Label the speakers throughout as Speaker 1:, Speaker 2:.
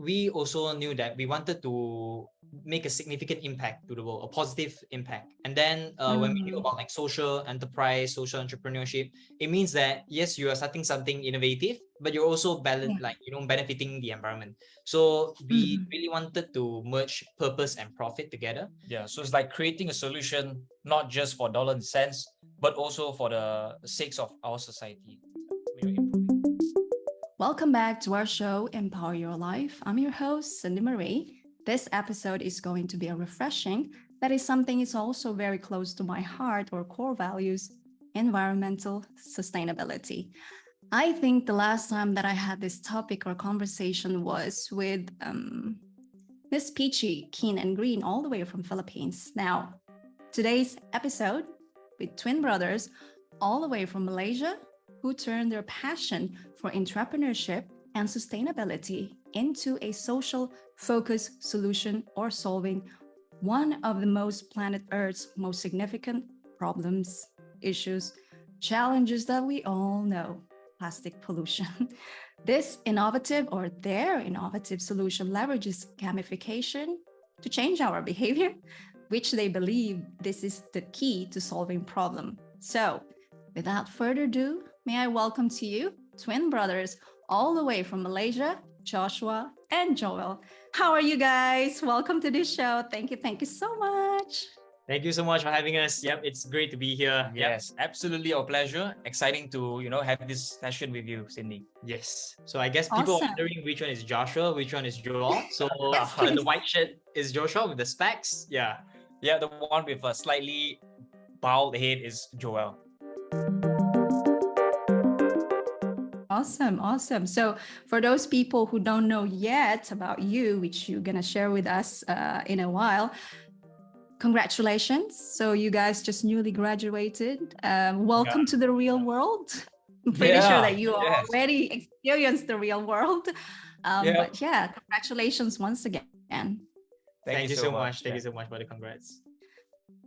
Speaker 1: we also knew that we wanted to make a significant impact to the world, a positive impact. And then when we knew about like social enterprise, social entrepreneurship, it means that yes, you are starting something innovative, but you're also benefiting the environment. So we really wanted to merge purpose and profit together.
Speaker 2: Yeah, so it's like creating a solution not just for dollar and cents, but also for the sakes of our society. We are improving.
Speaker 3: Welcome back to our show, Empower Your Life. I'm your host, Cindy Marie. This episode is going to be a refreshing. That is something is also very close to my heart or core values, environmental sustainability. I think the last time that I had this topic or conversation was with Miss Peachy, Keen and Green, all the way from Philippines. Now, today's episode with twin brothers, all the way from Malaysia, who turned their passion for entrepreneurship and sustainability into a social focused solution or solving one of the most planet Earth's most significant problems, issues, challenges that we all know, plastic pollution. This innovative or their innovative solution leverages gamification to change our behavior, which they believe this is the key to solving problem. So, without further ado, may I welcome to you twin brothers all the way from Malaysia, Joshua and Joel. How are you guys? Welcome to this show. Thank you so much.
Speaker 1: Thank you so much for having us. Yep, it's great to be here.
Speaker 2: Yes, absolutely our pleasure. Exciting to, have this session with you, Cindy.
Speaker 1: Yes. So I guess people
Speaker 3: Awesome.
Speaker 1: are wondering which one is Joshua, which one is Joel. So
Speaker 3: Yes,
Speaker 1: the
Speaker 3: please.
Speaker 1: white shirt is Joshua with the specs. Yeah.
Speaker 2: Yeah, the one with a slightly bald head is Joel.
Speaker 3: Awesome. So for those people who don't know yet about you, which you're going to share with us in a while, congratulations. So you guys just newly graduated. Welcome to the real world. I'm pretty sure that you already experienced the real world. But yeah, congratulations once again.
Speaker 1: Thank you so much. Thank you so much for the congrats.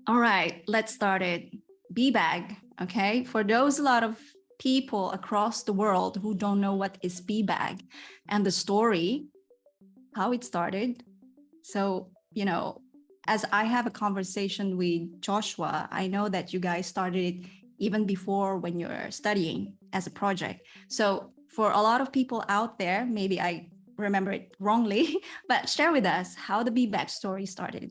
Speaker 3: All right, let's start it. BeeBag, okay? For those a lot of people across the world who don't know what is BeeBag and the story, how it started. So, as I have a conversation with Joshua, I know that you guys started it even before when you're studying as a project. So for a lot of people out there, maybe I remember it wrongly, but share with us how the BeeBag story started.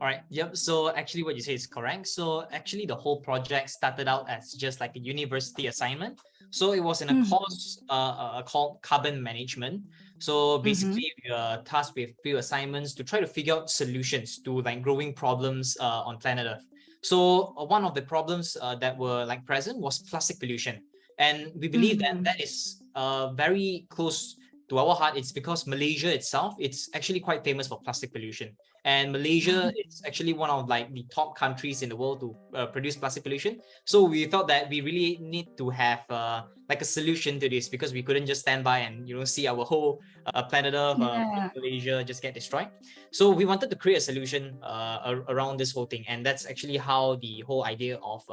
Speaker 1: All right. Yep. So actually what you say is correct. So actually the whole project started out as just like a university assignment. So it was in a course called carbon management. So basically we are tasked with few assignments to try to figure out solutions to like growing problems on planet Earth. So one of the problems that were like present was plastic pollution. And we believe that is very close to our heart. It's because Malaysia itself, it's actually quite famous for plastic pollution. And Malaysia is actually one of like the top countries in the world to produce plastic pollution. So we thought that we really need to have like a solution to this, because we couldn't just stand by and see our whole planet Earth, Malaysia just get destroyed. So we wanted to create a solution around this whole thing, and that's actually how the whole idea of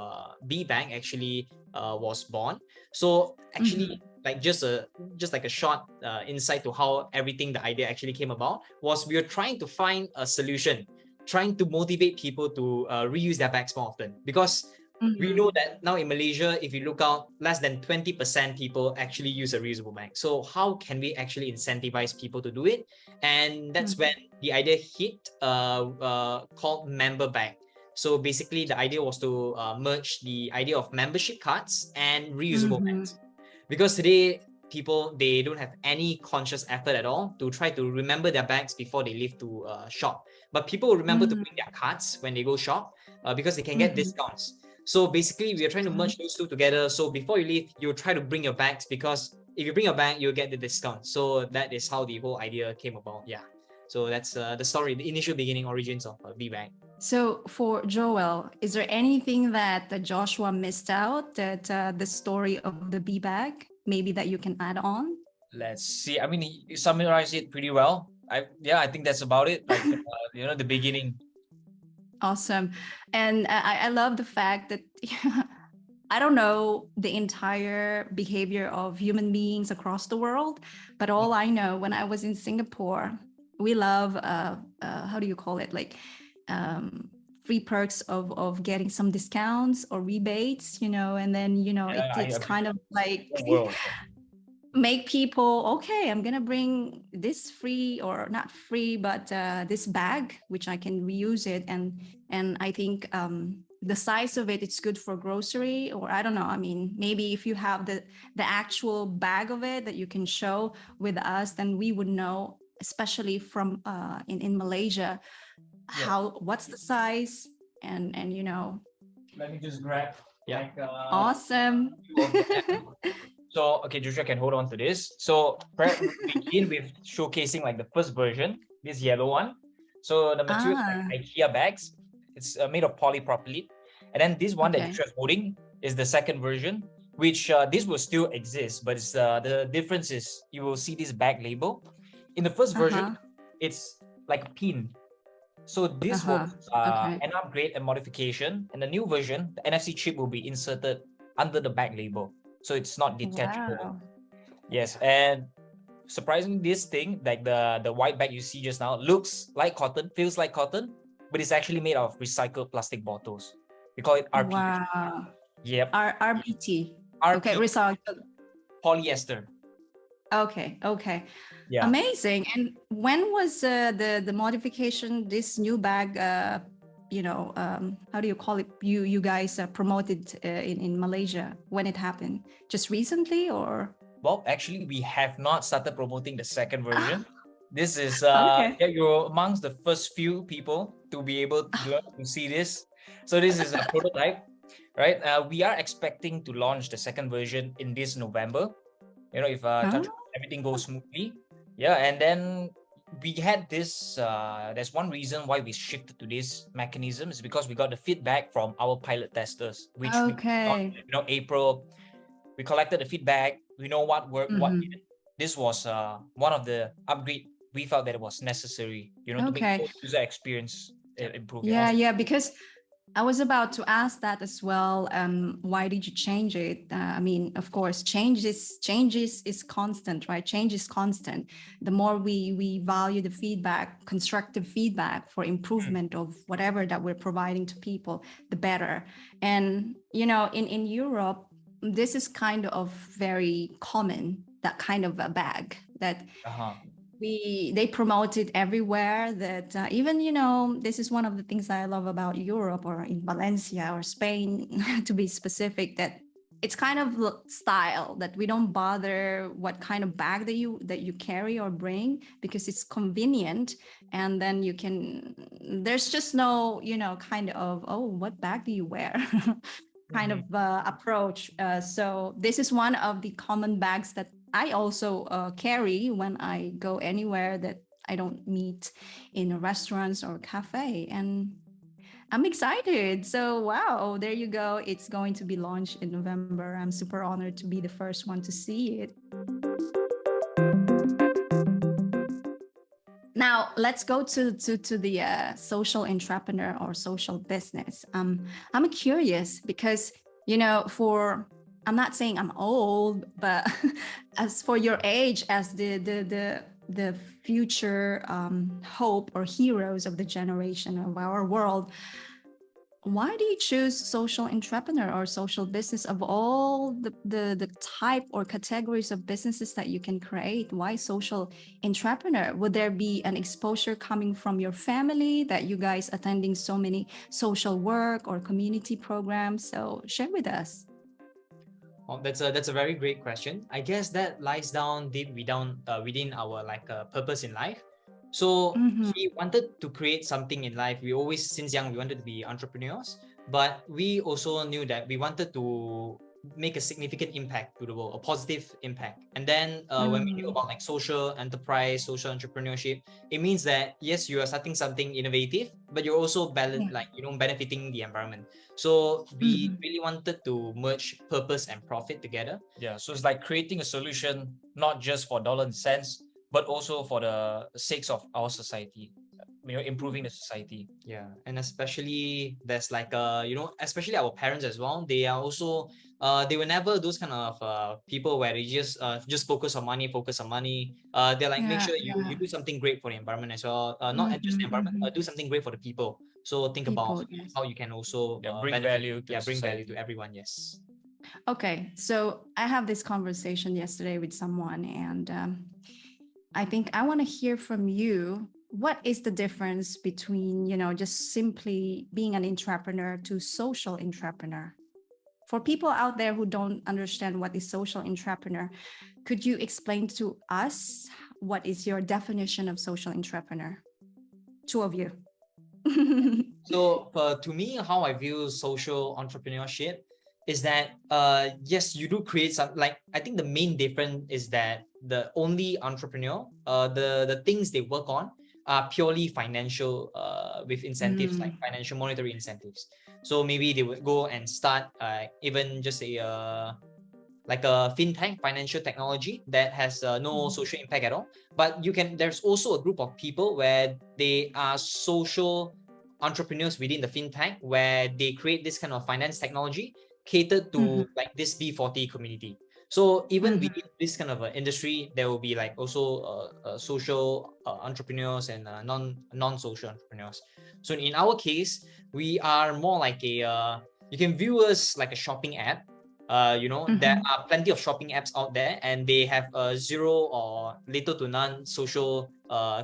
Speaker 1: BeeBag actually was born. So actually, like just like a short insight to how everything, the idea actually came about, was we were trying to find a solution, trying to motivate people to reuse their bags more often, because we know that now in Malaysia, if you look out, less than 20% people actually use a reusable bag. So how can we actually incentivize people to do it? And that's when the idea hit called member bag. So basically the idea was to merge the idea of membership cards and reusable bags. Because today, people, they don't have any conscious effort at all to try to remember their bags before they leave to shop. But people remember to bring their cards when they go shop because they can get discounts. So basically, we are trying to merge those two together. So before you leave, you try to bring your bags, because if you bring your bag, you'll get the discount. So that is how the whole idea came about. Yeah. So that's the story, the initial beginning origins of BeeBag.
Speaker 3: So for Joel, is there anything that Joshua missed out, that the story of the BeeBag, maybe that you can add on?
Speaker 2: Let's see. I mean, you summarized it pretty well. I think that's about it. Like, the beginning.
Speaker 3: Awesome. And I love the fact that I don't know the entire behavior of human beings across the world, but all I know, when I was in Singapore, we love how do you call it, like free perks of getting some discounts or rebates, and then
Speaker 2: Yeah, I
Speaker 3: it's kind of like
Speaker 2: world.
Speaker 3: make people, okay, I'm gonna bring this free, or not free, but this bag which I can reuse it, and I think the size of it, it's good for grocery, or I don't know, I mean, maybe if you have the actual bag of it that you can show with us, then we would know, especially from in Malaysia, what's the size, and
Speaker 2: Let me just grab.
Speaker 1: Yeah.
Speaker 2: Like,
Speaker 3: awesome.
Speaker 2: So, okay, Joshua can hold on to this. So, we begin with showcasing like the first version, this yellow one. So, the material is like IKEA bags. It's made of polypropylene. And then this one that Joshua is holding is the second version, which this will still exist, but it's the difference is you will see this bag label. In the first version, it's like a pin. So this was an upgrade and modification. And the new version, the NFC chip will be inserted under the bag label. So it's not detachable.
Speaker 3: Wow.
Speaker 2: Yes, and surprisingly, this thing, like the white bag you see just now, looks like cotton, feels like cotton, but it's actually made of recycled plastic bottles. We call it RP.
Speaker 3: Wow.
Speaker 2: Yep.
Speaker 3: RBT.
Speaker 2: RP,
Speaker 3: Okay, recycled.
Speaker 2: polyester.
Speaker 3: Okay.
Speaker 2: Yeah.
Speaker 3: Amazing. And when was the modification, this new bag, how do you call it? You guys promoted in Malaysia, when it happened? Just recently, or?
Speaker 2: Well, actually, we have not started promoting the second version. This is you're amongst the first few people to be able to see this. So this is a prototype, right? We are expecting to launch the second version in this November. If everything goes smoothly. Yeah, and then we had this, there's one reason why we shifted to this mechanism is because we got the feedback from our pilot testers, which we got, April. We collected the feedback. We know what worked, what didn't. This was one of the upgrade we felt that it was necessary, to make the user experience improve.
Speaker 3: Yeah, because I was about to ask that as well. Why did you change it? I mean, of course, changes is constant, right? Change is constant. The more we value the feedback, constructive feedback for improvement of whatever that we're providing to people, the better. And in Europe, this is kind of very common, that kind of a bag that. They promote it everywhere, that even this is one of the things I love about Europe, or in Valencia or Spain to be specific, that it's kind of style, that we don't bother what kind of bag that you carry or bring, because it's convenient, and then there's just no kind of, oh, what bag do you wear kind of approach. So this is one of the common bags that I also carry when I go anywhere that I don't meet in restaurants or cafe, and I'm excited. So wow, there you go. It's going to be launched in November. I'm super honored to be the first one to see it. Now let's go to the social entrepreneur or social business. I'm curious because I'm not saying I'm old, but as for your age, as the future hope or heroes of the generation of our world, why do you choose social entrepreneur or social business of all the type or categories of businesses that you can create? Why social entrepreneur? Would there be an exposure coming from your family that you guys attending so many social work or community programs? So share with us.
Speaker 1: Well, that's a very great question. I guess that lies down deep within our purpose in life. So we wanted to create something in life. We always, since young, we wanted to be entrepreneurs, but we also knew that we wanted to make a significant impact to the world, a positive impact. And then when we knew about social enterprise, social entrepreneurship, it means that yes, you are starting something innovative, but you're also benefiting the environment. So we really wanted to merge purpose and profit together.
Speaker 2: Yeah, so it's like creating a solution not just for dollar and cents, but also for the sakes of our society. improving the society.
Speaker 1: Yeah, and especially there's like especially our parents as well. They are also they were never those kind of people where they just focus on money, focus on money. They're like, make sure you do something great for the environment as well. Not just the environment, do something great for the people. So think about
Speaker 3: Yes.
Speaker 1: how you can also
Speaker 2: bring
Speaker 1: benefit,
Speaker 2: value to
Speaker 1: bring value
Speaker 2: society.
Speaker 1: to everyone. Yes.
Speaker 3: Okay, so I have this conversation yesterday with someone, and I think I want to hear from you. What is the difference between, just simply being an entrepreneur to social entrepreneur? For people out there who don't understand what is social entrepreneur, could you explain to us what is your definition of social entrepreneur? Two of you.
Speaker 1: So to me, how I view social entrepreneurship is that yes, you do create some, like, I think the main difference is that the only entrepreneur, the things they work on are purely financial, with incentives like financial monetary incentives. So maybe they would go and start even just like a fintech, financial technology that has no social impact at all. But there's also a group of people where they are social entrepreneurs within the fintech, where they create this kind of finance technology catered to like this B40 community. So even within this kind of industry, there will be like also social entrepreneurs and non-social entrepreneurs. So in our case, we are more like you can view us like a shopping app. There are plenty of shopping apps out there, and they have zero or little to none social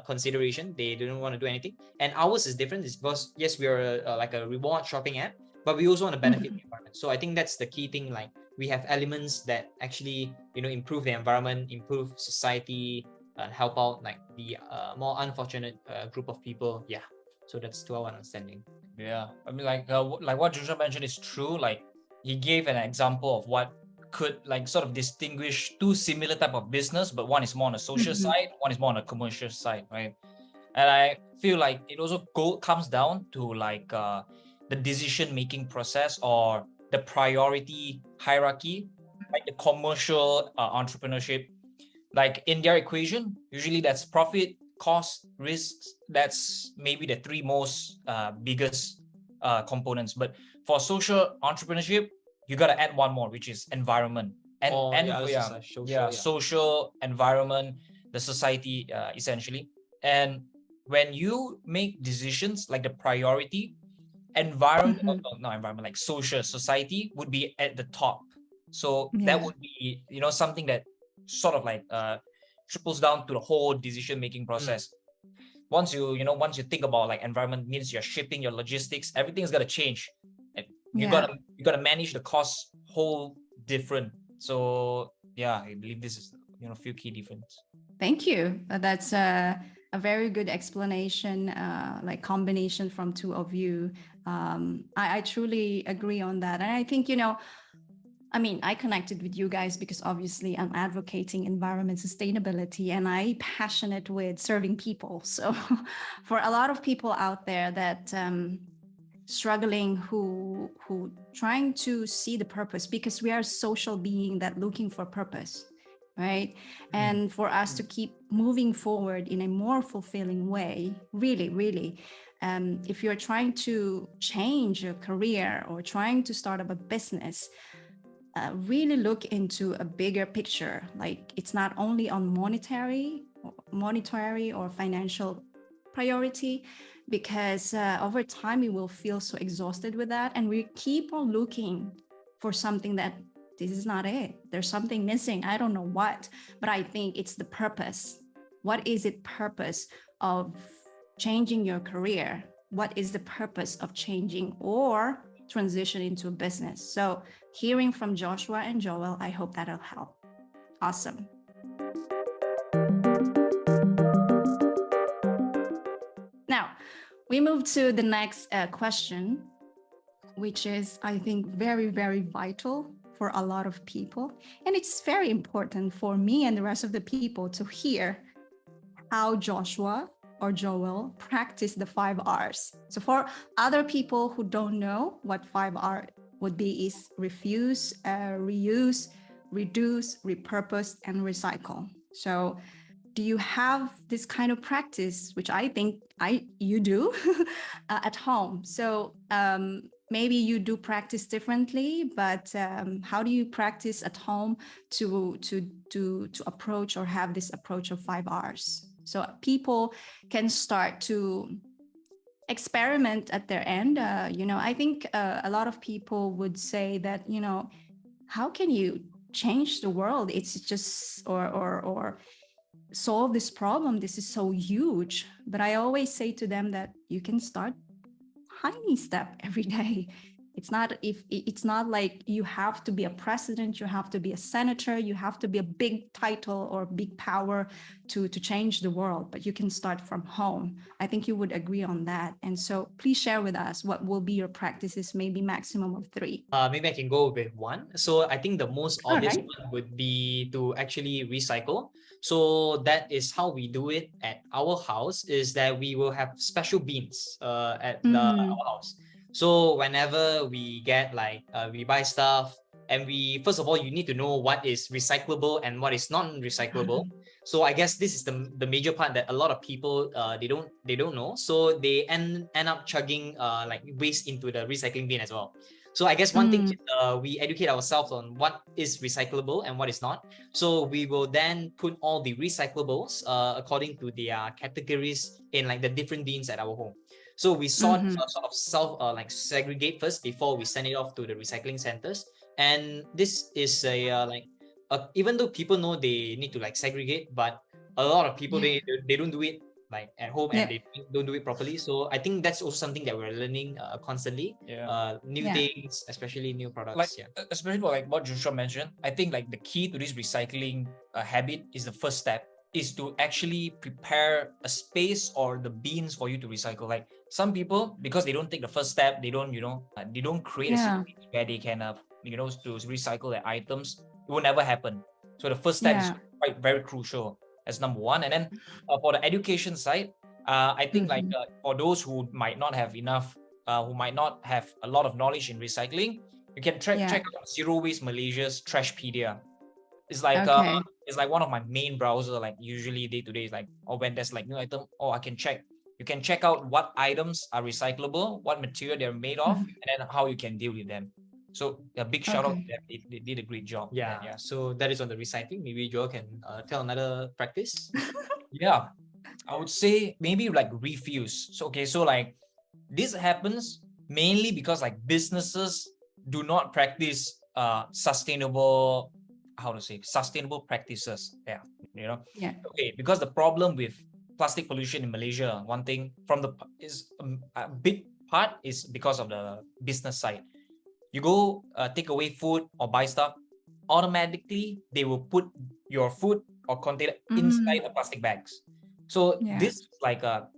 Speaker 1: consideration. They don't want to do anything. And ours is different. It's because, yes, we are like a reward shopping app, but we also want to benefit the environment. So I think that's the key thing. Like, we have elements that actually, improve the environment, improve society, help out like the more unfortunate group of people. Yeah. So that's to our understanding.
Speaker 2: Yeah, I mean, like what Joshua mentioned is true. Like, he gave an example of what could like sort of distinguish two similar type of business, but one is more on the social side, one is more on the commercial side, right? And I feel like it also comes down to like the decision making process or the priority hierarchy, like the commercial entrepreneurship. Like in their equation, usually that's profit, cost, risks. That's maybe the three most biggest components. But for social entrepreneurship, you got to add one more, which is environment social environment, the society essentially. And when you make decisions, like the priority, environment, like social society would be at the top. So that would be something that sort of like triples down to the whole decision making process. Once you think about like environment, means your shipping, your logistics, everything's got to change, and you gotta manage the cost whole different. So yeah, I believe this is a few key difference.
Speaker 3: Thank you. That's a very good explanation, like combination from two of you. I truly agree on that. And I think, I connected with you guys because obviously I'm advocating environment sustainability and I'm passionate with serving people. So for a lot of people out there that struggling, who trying to see the purpose, because we are social being that looking for purpose, right? And for us to keep moving forward in a more fulfilling way, really, if you're trying to change your career or trying to start up a business, really look into a bigger picture. Like, it's not only on monetary or financial priority, because over time we will feel so exhausted with that, and we keep on looking for something that this is not it. There's something missing. I don't know what, but I think it's the purpose. What is it purpose of changing your career? What is the purpose of changing or transition into a business? So hearing from Joshua and Joel, I hope that'll help. Awesome. Now, we move to the next question, which is, I think, very, very vital for a lot of people. And it's very important for me and the rest of the people to hear how Joshua or Joel practice the 5 R's. So for other people who don't know what 5 R would be, is refuse, reuse, reduce, repurpose, and recycle. So do you have this kind of practice, which I think you do at home? So maybe you do practice differently, but how do you practice at home to approach or have this approach of 5 R's? So people can start to experiment at their end. I think a lot of people would say that, how can you change the world? It's just, or solve this problem. This is so huge. But I always say to them that you can start tiny step every day. It's not like you have to be a president, you have to be a senator, you have to be a big title or big power to change the world, but you can start from home. I think you would agree on that. And so please share with us what will be your practices, maybe maximum of 3.
Speaker 1: Maybe I can go with 1. So I think the most obvious one would be to actually recycle. So that is how we do it at our house, is that we will have special bins at our house. So whenever we get we buy stuff, and first of all, you need to know what is recyclable and what is non-recyclable. So I guess this is the major part that a lot of people they don't know. So they end up chugging waste into the recycling bin as well. So I guess one thing is we educate ourselves on what is recyclable and what is not. So we will then put all the recyclables according to their categories in the different bins at our home. So we sort of segregate first before we send it off to the recycling centers. And this is even though people know they need to segregate, but a lot of people they don't do it at home, and they don't do it properly. So I think that's also something that we're learning constantly. New things, especially new products.
Speaker 2: Especially for what Joshua mentioned, I think the key to this recycling habit is the first step is to actually prepare a space or the bins for you to recycle. Some people, because they don't take the first step, they don't create a space where they can to recycle their items. It will never happen. So the first step is very crucial as number 1. And then for the education side, I think for those who might not have enough, who might not have a lot of knowledge in recycling, you can check out Zero Waste Malaysia's Trashpedia. It's it's one of my main browser, usually day to day, or when there's new item, I can check. You can check out what items are recyclable, what material they're made of, and then how you can deal with them. So a big shout out to them. They did a great job.
Speaker 1: So that is on the recycling. Maybe Joel can tell another practice.
Speaker 2: I would say maybe refuse. So this happens mainly because businesses do not practice sustainable practices. Okay, because the problem with plastic pollution in Malaysia, one thing is a big part is because of the business side. You go take away food or buy stuff, automatically they will put your food or container inside the plastic bags. So this is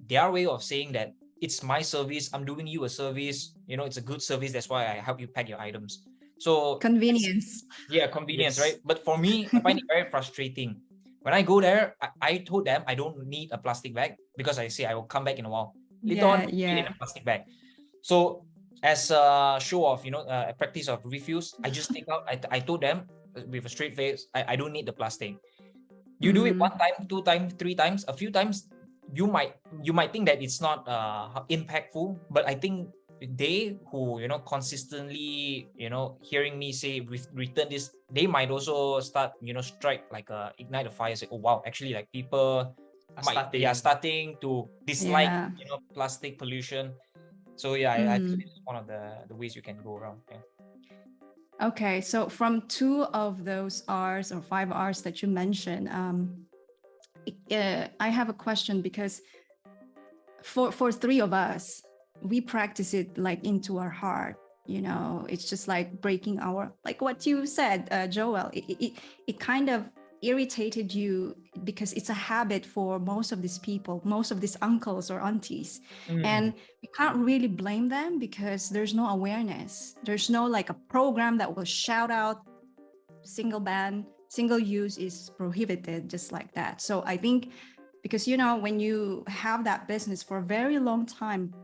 Speaker 2: their way of saying that it's my service, I'm doing you a service, it's a good service, that's why I help you pack your items. So
Speaker 3: convenience.
Speaker 2: Convenience, right? But for me, I find it very frustrating. When I go there, I told them I don't need a plastic bag because I say I will come back in a while. Later on, in a plastic bag. So as a show of a practice of refuse, I just take out. I told them with a straight face, I don't need the plastic. You do it 1 time, 2 times, 3 times, a few times, you might think that it's not impactful, but I think they who consistently hearing me say return this, they might also start strike ignite a fire, say, oh wow, actually people are starting to dislike plastic pollution. So I think it's one of the ways you can go around.
Speaker 3: Okay, so from 2 of those R's or 5 R's that you mentioned, I have a question, because for 3 of us, we practice it into our heart. It's just breaking our, what you said, Joel, it kind of irritated you because it's a habit for most of these people, most of these uncles or aunties. And we can't really blame them because there's no awareness. There's no a program that will shout out single use is prohibited, just like that. So I think because, when you have that business for a very long time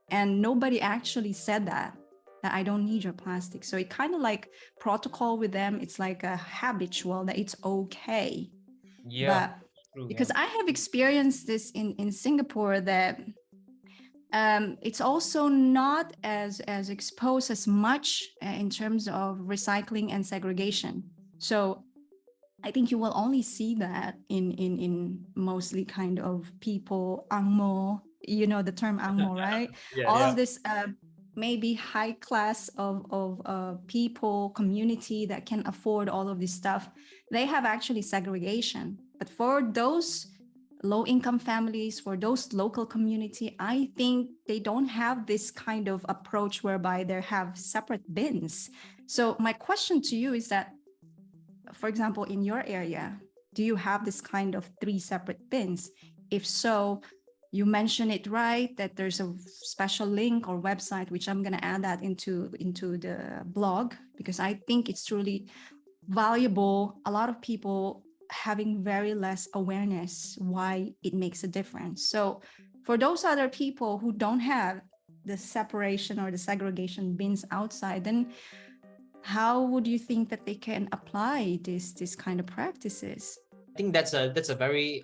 Speaker 3: and nobody actually said that I don't need your plastic. So it kind of protocol with them. It's a habitual that it's okay.
Speaker 2: Yeah. True,
Speaker 3: because
Speaker 2: yeah.
Speaker 3: I have experienced this in Singapore, that it's also not as exposed as much in terms of recycling and segregation. So I think you will only see that in mostly kind of people, angmo, you know the term angmo, right?
Speaker 1: Yeah,
Speaker 3: All
Speaker 1: yeah.
Speaker 3: of this maybe high class of people, community that can afford all of this stuff, they have actually segregation. But for those low income families, for those local community, I think they don't have this kind of approach whereby they have separate bins. So my question to you is that, for example, in your area, do you have this kind of 3 separate bins? If so, you mentioned it right, that there's a special link or website, which I'm going to add that into the blog, because I think it's truly valuable. A lot of people having very less awareness why it makes a difference. So for those other people who don't have the separation or the segregation bins outside, then how would you think that they can apply this kind of practices?
Speaker 1: I think that's a very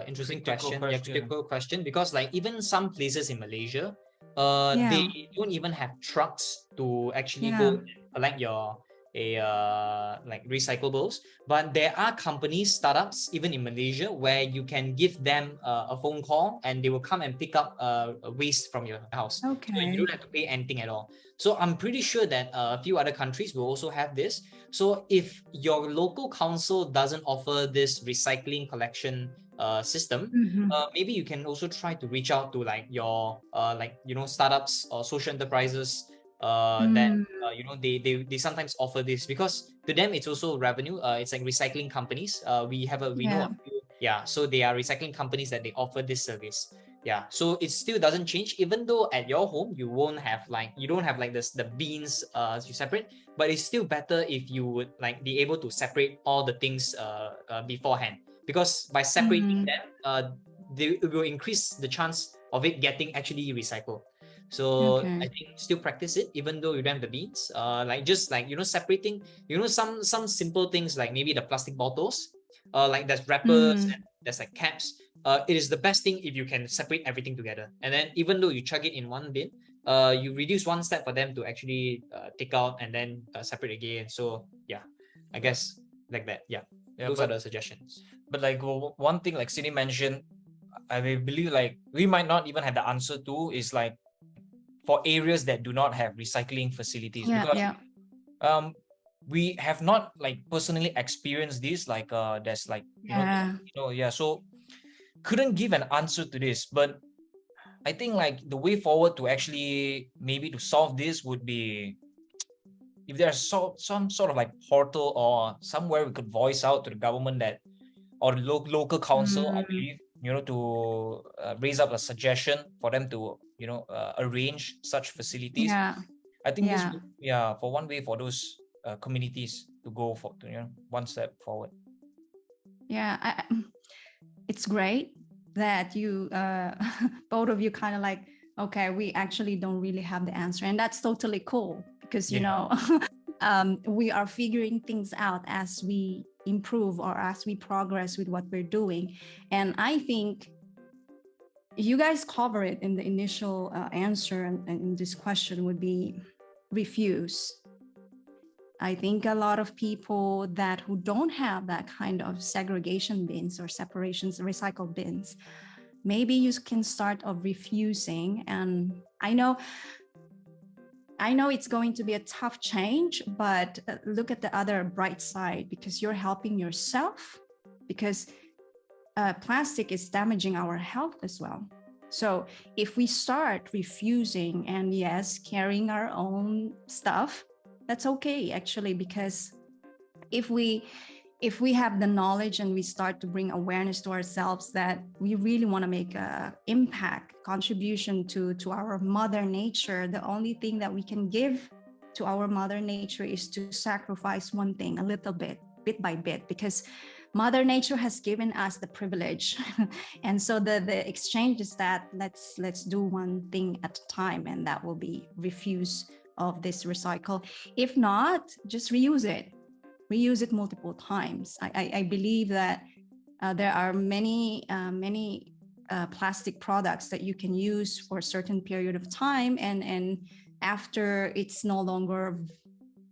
Speaker 1: interesting
Speaker 2: Critical
Speaker 1: question. Yeah,
Speaker 2: question.
Speaker 1: critical question, because like even some places in Malaysia,
Speaker 3: Yeah.
Speaker 1: they don't even have trucks to actually
Speaker 3: Yeah.
Speaker 1: go and collect your like recyclables. But there are companies, startups, even in Malaysia, where you can give them a phone call and they will come and pick up waste from your house. So
Speaker 3: Okay.
Speaker 1: you don't have to pay anything at all. So I'm pretty sure that a few other countries will also have this. So if your local council doesn't offer this recycling collection system,
Speaker 3: Mhm.
Speaker 1: maybe you can also try to reach out to like your startups or social enterprises that they sometimes offer this, because to them it's also revenue. It's like recycling companies. We know
Speaker 3: Yeah.
Speaker 1: a few, yeah. So they are recycling companies that they offer this service. Yeah, so it still doesn't change, even though at your home you don't have this the beans you separate, but it's still better if you would like be able to separate all the things beforehand, because by separating them, it will increase the chance of it getting actually recycled. So
Speaker 3: Okay.
Speaker 1: I think still practice it even though you don't have the beans. Separating, some simple things like maybe the plastic bottles, like there's wrappers and there's like caps. It is the best thing if you can separate everything together. And then even though you chuck it in one bin, you reduce one step for them to actually take out and then separate again. So yeah, I guess like that. Yeah, those are the suggestions.
Speaker 2: But like one thing like Sydney mentioned, I believe like we might not even have the answer to, is like for areas that do not have recycling facilities, because we have not like personally experienced this, like there's like so couldn't give an answer to this. But I think like the way forward to actually maybe to solve this would be if there's some sort of like portal or somewhere we could voice out to the government that, or local council, I believe, to raise up a suggestion for them to arrange such facilities.
Speaker 3: Yeah.
Speaker 2: I think this would, for one way for those communities to go for one step forward.
Speaker 3: Yeah, it's great that you both of you kind of like, okay, we actually don't really have the answer, and that's totally cool, because we are figuring things out as we improve or as we progress with what we're doing. And I think you guys cover it in the initial answer, and in this question would be refuse. I think a lot of people who don't have that kind of segregation bins or separations, recycle bins, maybe you can start of refusing. And I know it's going to be a tough change, but look at the other bright side, because you're helping yourself, because plastic is damaging our health as well. So if we start refusing and yes, carrying our own stuff, that's okay actually, because if we have the knowledge and we start to bring awareness to ourselves that we really want to make a impact, contribution to our mother nature, the only thing that we can give to our mother nature is to sacrifice one thing a little bit by bit, because Mother Nature has given us the privilege. And so the exchange is that let's do one thing at a time, and that will be refuse of this recycle. If not, just reuse it multiple times. I believe that there are many plastic products that you can use for a certain period of time, and after it's no longer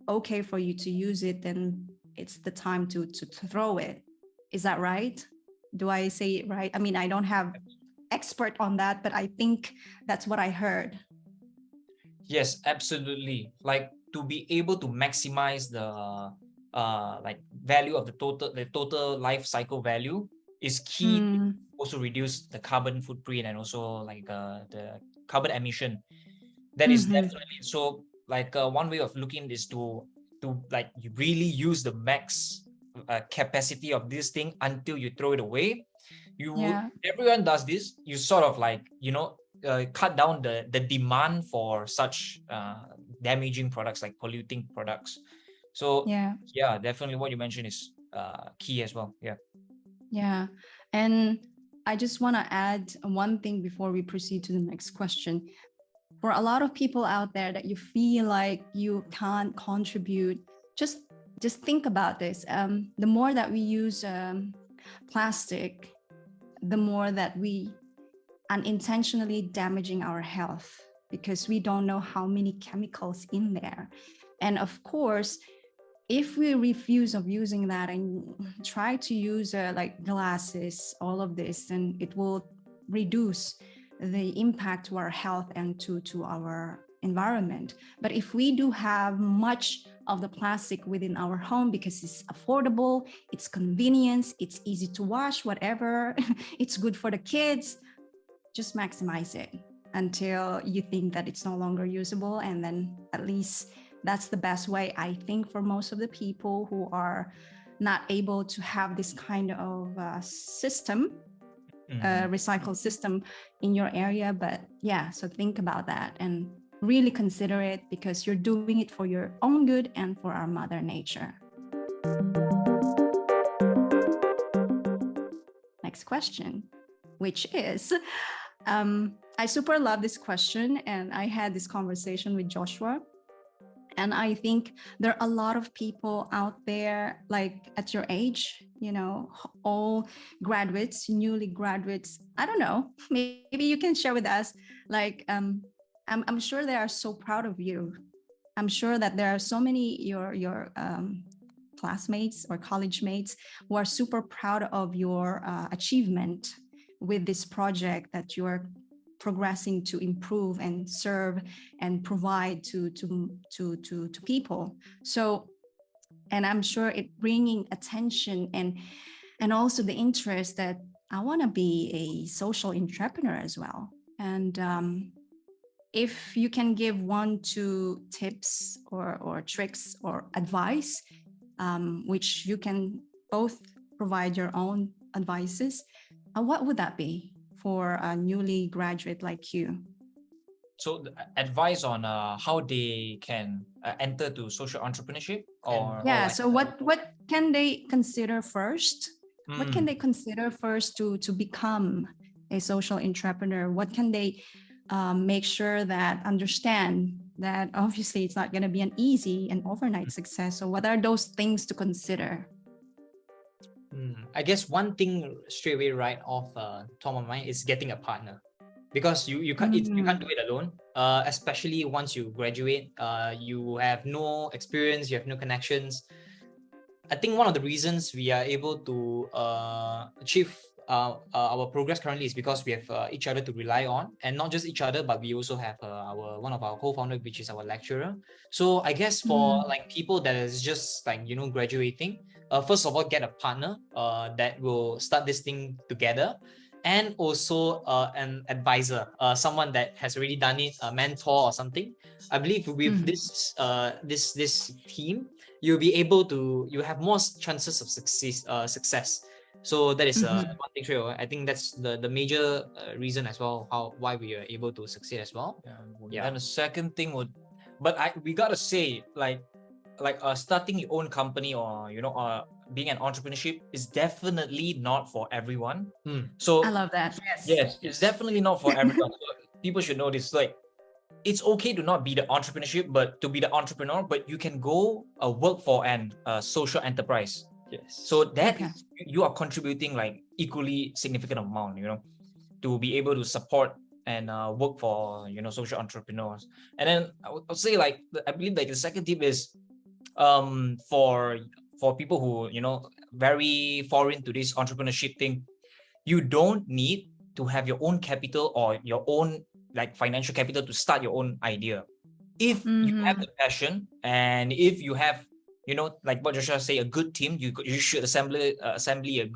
Speaker 3: okay for you to use it, then it's the time to throw it. Is that right? Do I say it right? I mean, I don't have expert on that, but I think that's what I heard.
Speaker 2: Yes, absolutely. Like, to be able to maximize the like value of the total life cycle value is key to also reduce the carbon footprint and also like the carbon emission. That is definitely so. Like one way of looking is to like you really use the max capacity of this thing until you throw it away. Everyone does this. You sort of like, cut down the demand for such damaging products, like polluting products. So yeah, definitely what you mentioned is key as well.
Speaker 3: Yeah. And I just want to add one thing before we proceed to the next question. For a lot of people out there that you feel like you can't contribute, just think about this. The more that we use plastic, the more that we unintentionally damaging our health, because we don't know how many chemicals in there. And of course, if we refuse of using that and try to use like glasses, all of this, then it will reduce the impact to our health and to our environment. But if we do have much of the plastic within our home because it's affordable, it's convenience, it's easy to wash, whatever, it's good for the kids, just maximize it until you think that it's no longer usable. And then at least that's the best way, I think, for most of the people who are not able to have this kind of system, recycle system in your area. But yeah, so think about that and really consider it, because you're doing it for your own good and for our mother nature. Next question, which is, I super love this question, and I had this conversation with Joshua. And I think there are a lot of people out there, like at your age, all graduates, newly graduates. I don't know, maybe you can share with us, like, I'm sure they are so proud of you. I'm sure that there are so many your classmates or college mates who are super proud of your achievement with this project that you are progressing to improve and serve and provide to people. So, and I'm sure it bringing attention and also the interest that I want to be a social entrepreneur as well. And if you can give 1-2 tips or tricks or advice, which you can both provide your own advices, what would that be for a newly graduate like you?
Speaker 2: So the advice on how they can enter to social entrepreneurship, or
Speaker 3: so what can they consider first? What can they consider first to become a social entrepreneur? What can they make sure that understand that obviously it's not going to be an easy and overnight success? So what are those things to consider?
Speaker 1: I guess one thing straight away right off top of mind is getting a partner, because you can't you can't do it alone. Especially once you graduate, you have no experience, you have no connections. I think one of the reasons we are able to achieve our progress currently is because we have each other to rely on, and not just each other, but we also have one of our co-founder, which is our lecturer. So I guess for like people that is just like graduating, first of all, get a partner that will start this thing together, and also an advisor, someone that has already done it, a mentor or something. I believe with this team, you'll be able to, you have more chances of success. So that is one thing. I think that's the major reason as well why we are able to succeed as well.
Speaker 2: And the second thing would, but we gotta say, like starting your own company, or being an entrepreneurship is definitely not for everyone. So
Speaker 3: I love that.
Speaker 2: Yes, it's definitely not for everyone. So people should know this. Like, it's okay to not be the entrepreneurship, but to be the entrepreneur. But you can go work for an social enterprise.
Speaker 1: Yes.
Speaker 2: So that
Speaker 3: Okay.
Speaker 2: you are contributing like equally significant amount, to be able to support and work for social entrepreneurs. And then I would say like I believe like the second tip is for people who very foreign to this entrepreneurship thing, you don't need to have your own capital or your own like financial capital to start your own idea. If you have the passion and if you have like what Joshua say, a good team, you should assemble a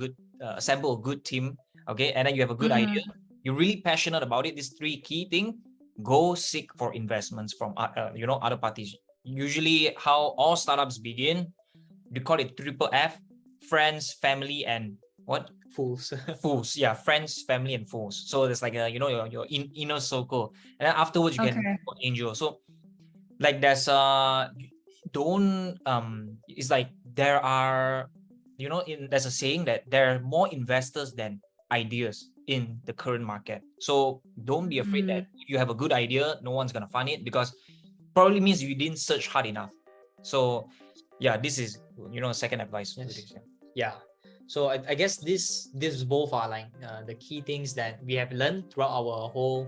Speaker 2: good team, okay, and then you have a good idea, you're really passionate about it, these three key things, go seek for investments from other parties. Usually how all startups begin, we call it triple F: friends, family, and what?
Speaker 1: Fools.
Speaker 2: Fools. Yeah, friends, family, and fools. So there's like a your inner circle, and then afterwards you can
Speaker 3: Okay.
Speaker 2: angel. So like there's don't it's like there are there's a saying that there are more investors than ideas in the current market. So don't be afraid that if you have a good idea, no one's gonna fund it, because probably means you didn't search hard enough. So yeah, this is second advice.
Speaker 1: Yes. Yeah. So I guess this both are like the key things that we have learned throughout our whole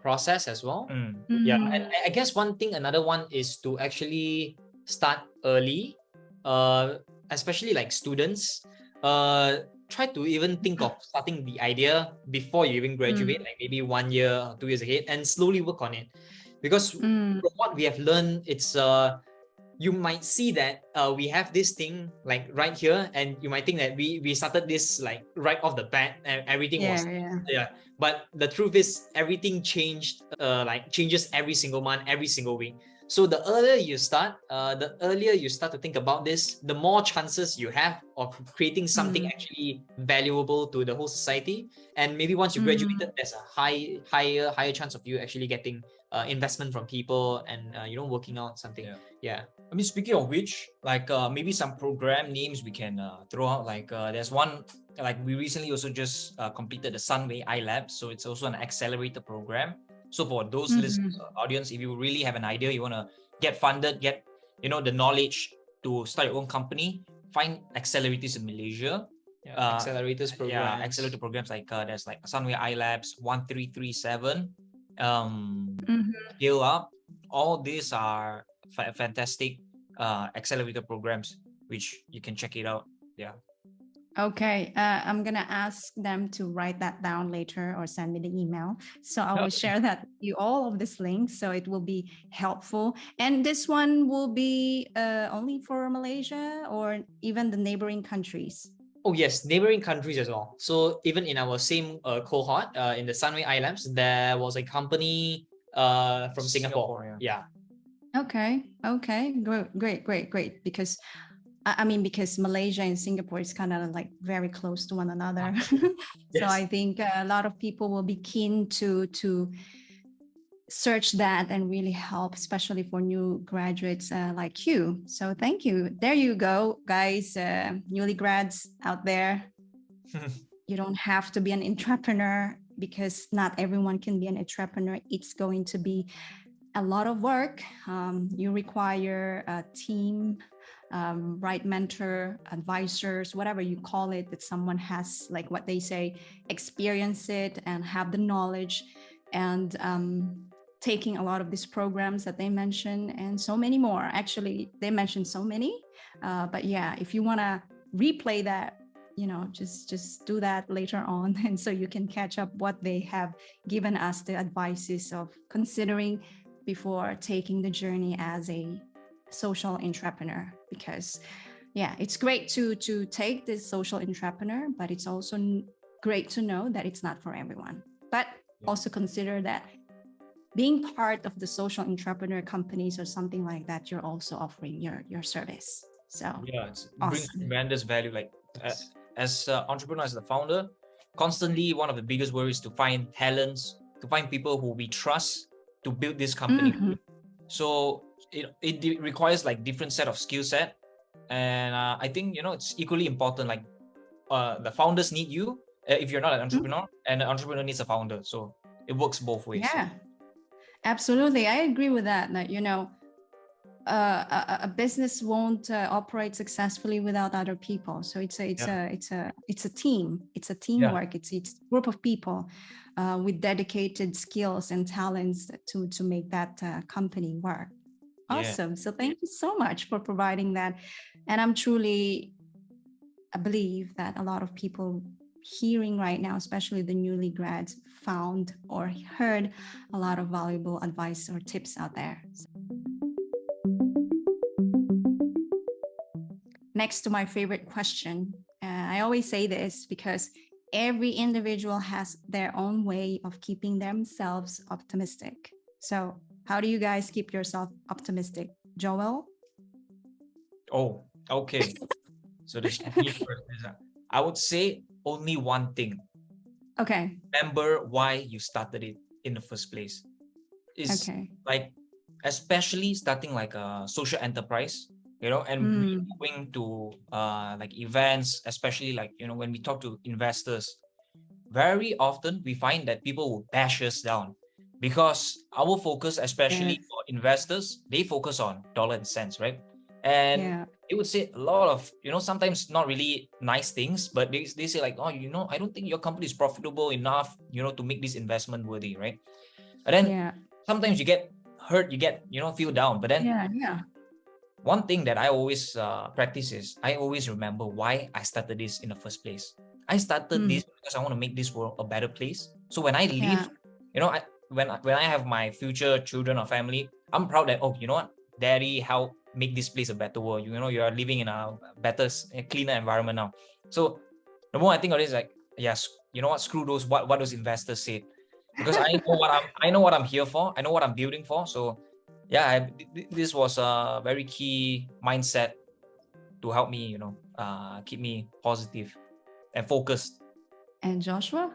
Speaker 1: process as well. Yeah, and I guess another one is to actually start early, especially like students. Try to even think of starting the idea before you even graduate, like maybe 1 year or 2 years ahead, and slowly work on it. Because from what we have learned, it's you might see that we have this thing like right here, and you might think that we started this like right off the bat and everything was but the truth is everything changed, like changes every single month, every single week. So the earlier you start, the earlier you start to think about this, the more chances you have of creating something actually valuable to the whole society. And maybe once you graduated, there's a higher chance of you actually getting investment from people and working out something. Yeah.
Speaker 2: I mean, speaking of which, like maybe some program names we can throw out. Like there's one, like we recently also just completed the Sunway iLab, so it's also an accelerator program. So for those listeners, audience, if you really have an idea, you want to get funded, get the knowledge to start your own company, find accelerators in Malaysia.
Speaker 1: Accelerators programs.
Speaker 2: Yeah, accelerator programs like there's like Sunway iLabs 1337, Scale Up. All these are fantastic accelerator programs, which you can check it out. Yeah.
Speaker 3: Okay, I'm gonna ask them to write that down later or send me the email. So I will share that with you, all of this links, so it will be helpful. And this one will be only for Malaysia or even the neighboring countries?
Speaker 1: Oh yes, neighboring countries as well. So even in our same cohort, in the Sunway Islands, there was a company from Singapore. Yeah.
Speaker 3: Okay. Great. Because because Malaysia and Singapore is kind of like very close to one another. So I think a lot of people will be keen to search that and really help, especially for new graduates like you. So thank you. There you go, guys, newly grads out there. You don't have to be an entrepreneur, because not everyone can be an entrepreneur. It's going to be a lot of work. You require a team, right mentor, advisors, whatever you call it, that someone has, like what they say, experience it and have the knowledge, and taking a lot of these programs that they mentioned and so many more. Actually, they mentioned so many, but yeah, if you want to replay that, just do that later on, and so you can catch up what they have given us, the advices of considering before taking the journey as a social entrepreneur. Because it's great to take this social entrepreneur, but it's also great to know that it's not for everyone. But also consider that being part of the social entrepreneur companies or something like that, you're also offering your service. So
Speaker 2: it
Speaker 3: awesome.
Speaker 2: brings tremendous value. Like as entrepreneur, as the founder, constantly one of the biggest worries to find talents, to find people who we trust to build this company. So it requires like different set of skill set, and I think it's equally important. Like the founders need you if you're not an entrepreneur, and an entrepreneur needs a founder. So it works both ways.
Speaker 3: Yeah, absolutely. I agree with that. That a business won't operate successfully without other people. So it's a team. It's a teamwork. It's a group of people with dedicated skills and talents to make that company work. Awesome. So thank you so much for providing that. And I believe that a lot of people hearing right now, especially the newly grads, found or heard a lot of valuable advice or tips out there. Next to my favorite question, I always say this because every individual has their own way of keeping themselves optimistic. So how do you guys keep yourself optimistic? Joel?
Speaker 2: Oh, okay. So this me first. I would say only one thing.
Speaker 3: Okay.
Speaker 2: Remember why you started it in the first place. It's like, especially starting like a social enterprise, and going to like events, especially like, when we talk to investors, very often we find that people will bash us down because our focus, especially for investors, they focus on dollar and cents, right? And they would say a lot of, sometimes not really nice things, but they say like, oh, I don't think your company is profitable enough, to make this investment worthy, right? And then sometimes you get hurt, you get, feel down. But then one thing that I always practice is I always remember why I started this in the first place. I started this because I want to make this world a better place. So when I leave, when I have my future children or family, I'm proud that, oh, you know what, Daddy helped make this place a better world. You are living in a better, cleaner environment now. So the more I think of this, like, yes, you know what, screw those what those investors said, because I know what I'm here for. I know what I'm building for. So yeah, this was a very key mindset to help me, keep me positive and focused.
Speaker 3: And Joshua?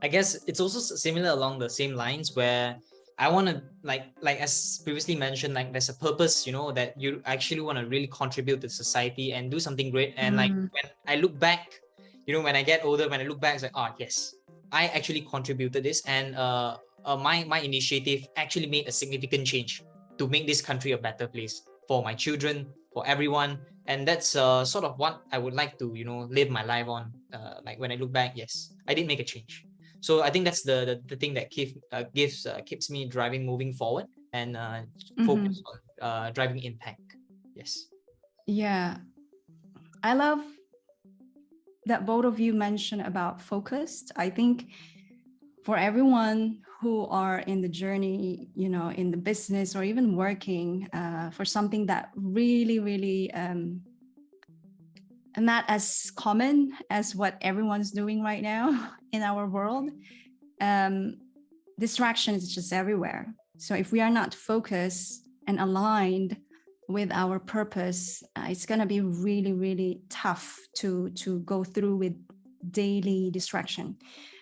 Speaker 1: I guess it's also similar along the same lines where I want to like as previously mentioned, like there's a purpose, that you actually want to really contribute to society and do something great. And like when I look back, when I get older, when I look back, it's like, oh yes, I actually contributed this, and my initiative actually made a significant change to make this country a better place for my children, for everyone. And that's sort of what I would like to, live my life on. Like when I look back, yes, I did make a change. So I think that's the thing that keeps me moving forward, and focus on driving impact. Yes.
Speaker 3: Yeah, I love that both of you mentioned about focused. I think for everyone who are in the journey, in the business or even working for something that really, really not as common as what everyone's doing right now in our world, distraction is just everywhere. So if we are not focused and aligned with our purpose, it's going to be really, really tough to go through with daily distraction.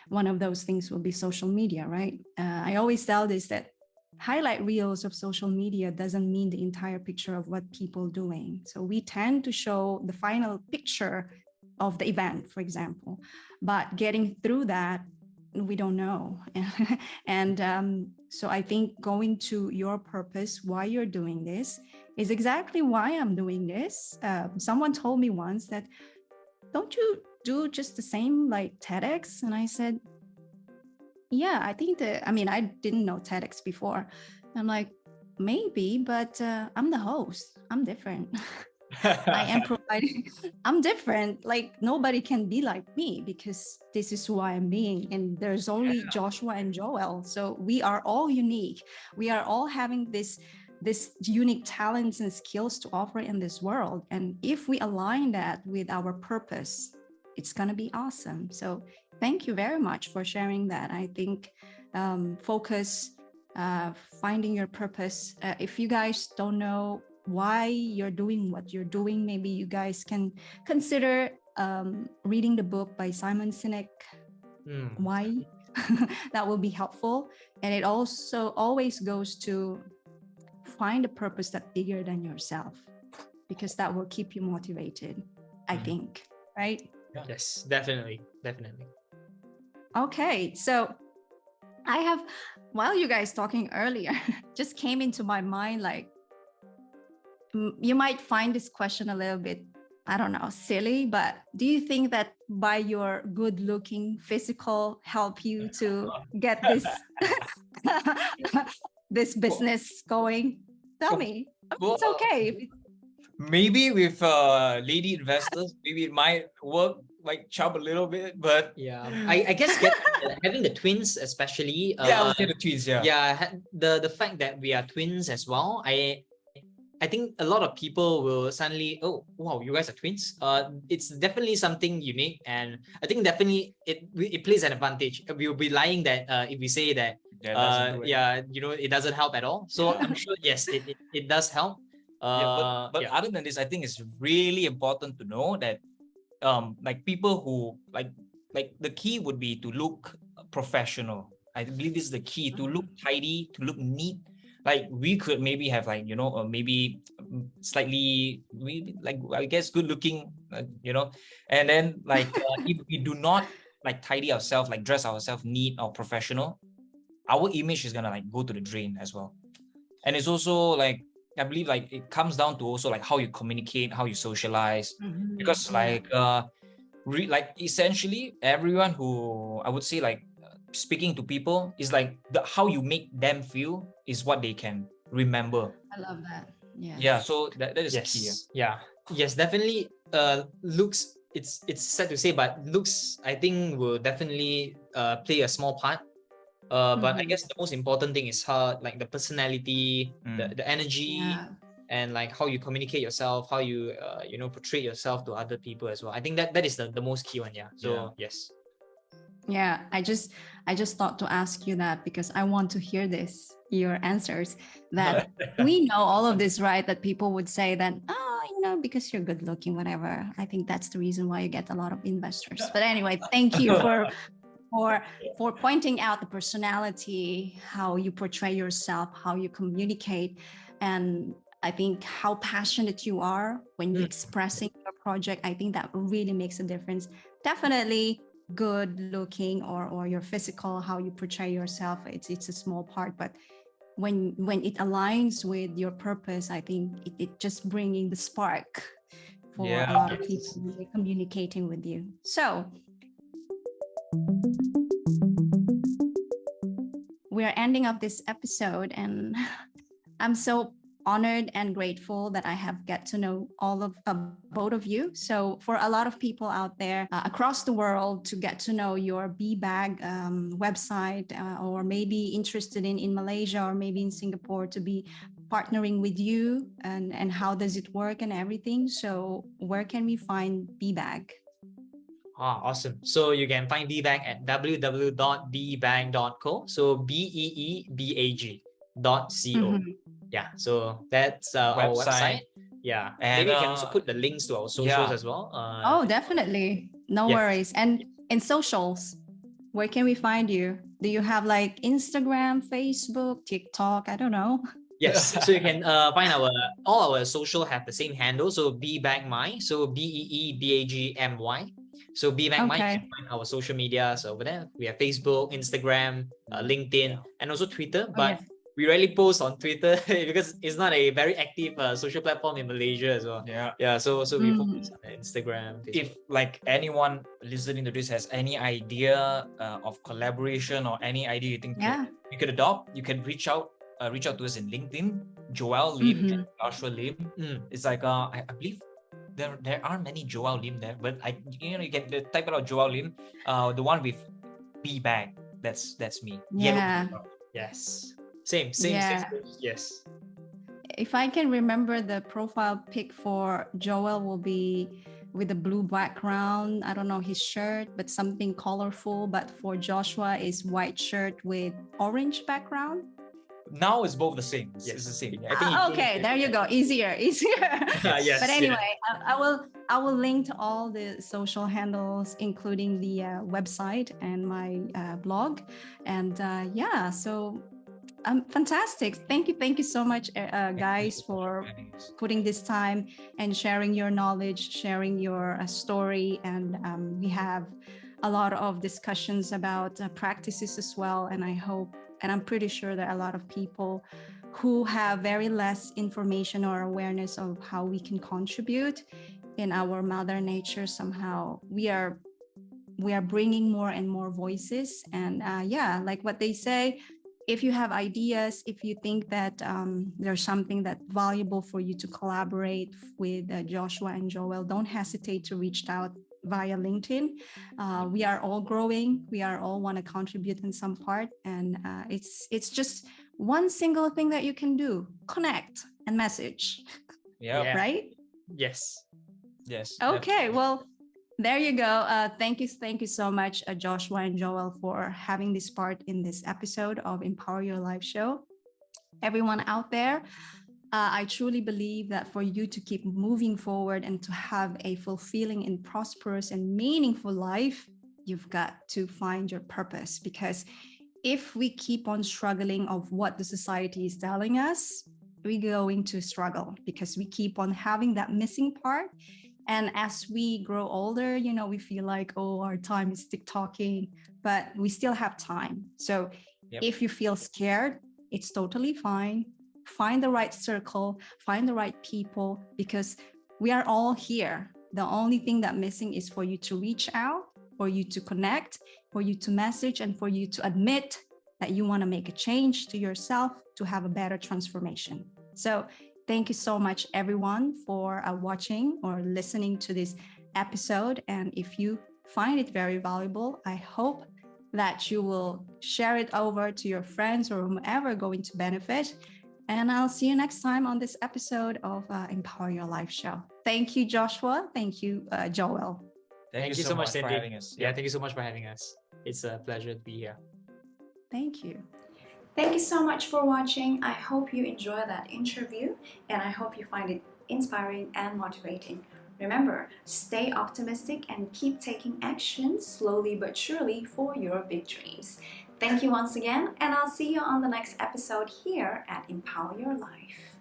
Speaker 3: One of those things will be social media, right? I always tell this, that highlight reels of social media doesn't mean the entire picture of what people doing. So we tend to show the final picture of the event, for example, but getting through that, we don't know. And so I think going to your purpose, why you're doing this, is exactly why I'm doing this. Someone told me once that, don't you do just the same like TEDx? And I said, yeah, I think I didn't know TEDx before. I'm like, maybe, but I'm the host. I'm different. I am providing. I'm different. Like nobody can be like me because this is who I am being. And there's only Joshua and Joel. So we are all unique. We are all having this unique talents and skills to offer in this world. And if we align that with our purpose, it's going to be awesome. So thank you very much for sharing that. I think focus, finding your purpose. If you guys don't know why you're doing what you're doing, maybe you guys can consider reading the book by Simon Sinek, Why? That will be helpful. And it also always goes to find a purpose that's bigger than yourself, because that will keep you motivated, I think, right?
Speaker 1: Yes, definitely.
Speaker 3: Okay, so I have, while you guys talking earlier, just came into my mind like, you might find this question a little bit, I don't know, silly, but do you think that by your good looking physical help you to get this this business going? Tell me. It's okay.
Speaker 2: Maybe with lady investors, maybe it might work like chub a little bit, but
Speaker 1: yeah, I guess having the twins especially.
Speaker 2: I would say the twins.
Speaker 1: The fact that we are twins as well. I think a lot of people will suddenly, oh wow, you guys are twins. It's definitely something unique, and I think definitely it plays an advantage. We will be lying that if we say that it doesn't help at all. So I'm sure yes, it does help.
Speaker 2: But other than this, I think it's really important to know that like people who like the key would be to look professional. I believe this is the key, to look tidy, to look neat. Like we could maybe have like, maybe slightly, like I guess good looking, and then like if we do not like tidy ourselves, like dress ourselves neat or professional, our image is gonna like go to the drain as well. And it's also like, I believe like it comes down to also like how you communicate, how you socialize, because like essentially everyone who I would say like speaking to people is like how you make them feel is what they can remember.
Speaker 3: I love that.
Speaker 2: Yeah, so that is key.
Speaker 1: Yes, definitely. Looks, it's sad to say, but looks I think will definitely play a small part. But I guess the most important thing is how like the personality, the energy, and like how you communicate yourself, how you portray yourself to other people as well. I think that is the most key one. Yes.
Speaker 3: Yeah, I just thought to ask you that because I want to hear your answers, that we know all of this, right? That people would say that, because you're good looking, whatever. I think that's the reason why you get a lot of investors. But anyway, thank you for pointing out the personality, how you portray yourself, how you communicate, and I think how passionate you are when you're expressing your project. I think that really makes a difference. Definitely good looking or your physical, how you portray yourself, it's a small part, but when it aligns with your purpose, I think it just bringing the spark for a lot of people communicating with you. So we're ending up this episode, and I'm so honored and grateful that I have get to know all of both of you. So for a lot of people out there across the world to get to know your BeeBag website, or maybe interested in Malaysia or maybe in Singapore to be partnering with you, and how does it work and everything. So where can we find BeeBag?
Speaker 1: Awesome. So you can find BeeBag at www.beebag.co. So BeeBag.co. Yeah, so that's our website. Yeah, and maybe we can also put the links to our socials as well.
Speaker 3: Definitely. No worries. And in socials, where can we find you? Do you have like Instagram, Facebook, TikTok? I don't know.
Speaker 1: Yes, so you can find all our social have the same handle. So BeeBagMy, so BeeBagmy. So BeeBagMy, you can find our social medias over there. We have Facebook, Instagram, LinkedIn, and also Twitter. But we rarely post on Twitter because it's not a very active social platform in Malaysia as well. So we focus on Instagram, Facebook.
Speaker 2: If like anyone listening to this has any idea of collaboration or any idea you think you could adopt, you can reach out to us in LinkedIn. Joel Lim and Joshua Lim. It's like I believe there are many Joel Lim there, but you can type out Joel Lim, the one with BeeBag. That's me.
Speaker 3: Yeah.
Speaker 1: Yes. Same. Yes.
Speaker 3: If I can remember, the profile pic for Joel will be with a blue background. I don't know his shirt, but something colorful. But for Joshua is white shirt with orange background.
Speaker 2: Now it's both the same. Yes, it's the same.
Speaker 1: I think
Speaker 3: okay, there you go. Easier.
Speaker 1: Yes.
Speaker 3: But anyway, I will link to all the social handles, including the website and my blog. And so fantastic. Thank you so much, guys, for putting this time and sharing your knowledge, sharing your story. And we have a lot of discussions about practices as well. And I hope And I'm pretty sure there are a lot of people who have very less information or awareness of how we can contribute in our mother nature. Somehow we are bringing more and more voices. And like what they say, if you have ideas, if you think that there's something that's valuable for you to collaborate with Joshua and Joel, don't hesitate to reach out via LinkedIn. We are all growing. We are all want to contribute in some part. And it's just one single thing that you can do: connect and message.
Speaker 2: Yeah.
Speaker 3: Right?
Speaker 1: Yes.
Speaker 2: Yes.
Speaker 3: Okay. Well, there you go. Thank you so much, Joshua and Joel, for having this part in this episode of Empower Your Life show. Everyone out there, I truly believe that for you to keep moving forward and to have a fulfilling and prosperous and meaningful life, you've got to find your purpose. Because if we keep on struggling of what the society is telling us, we're going to struggle because we keep on having that missing part. And as we grow older, we feel like, oh, our time is tick-tocking, but we still have time. So if you feel scared, it's totally fine. Find the right circle, find the right people, because we are all here. The only thing that's missing is for you to reach out, for you to connect, for you to message, and for you to admit that you want to make a change to yourself to have a better transformation. So thank you so much, everyone, for watching or listening to this episode. And if you find it very valuable, I hope that you will share it over to your friends or whomever going to benefit. And I'll see you next time on this episode of Empower Your Life show. Thank you, Joshua. Thank you, Joel.
Speaker 2: Thank you so much for having us.
Speaker 1: Yeah, thank you so much for having us. It's a pleasure to be here.
Speaker 3: Thank you.
Speaker 4: Thank you so much for watching. I hope you enjoy that interview, and I hope you find it inspiring and motivating. Remember, stay optimistic and keep taking action slowly but surely for your big dreams. Thank you once again, and I'll see you on the next episode here at Empower Your Life.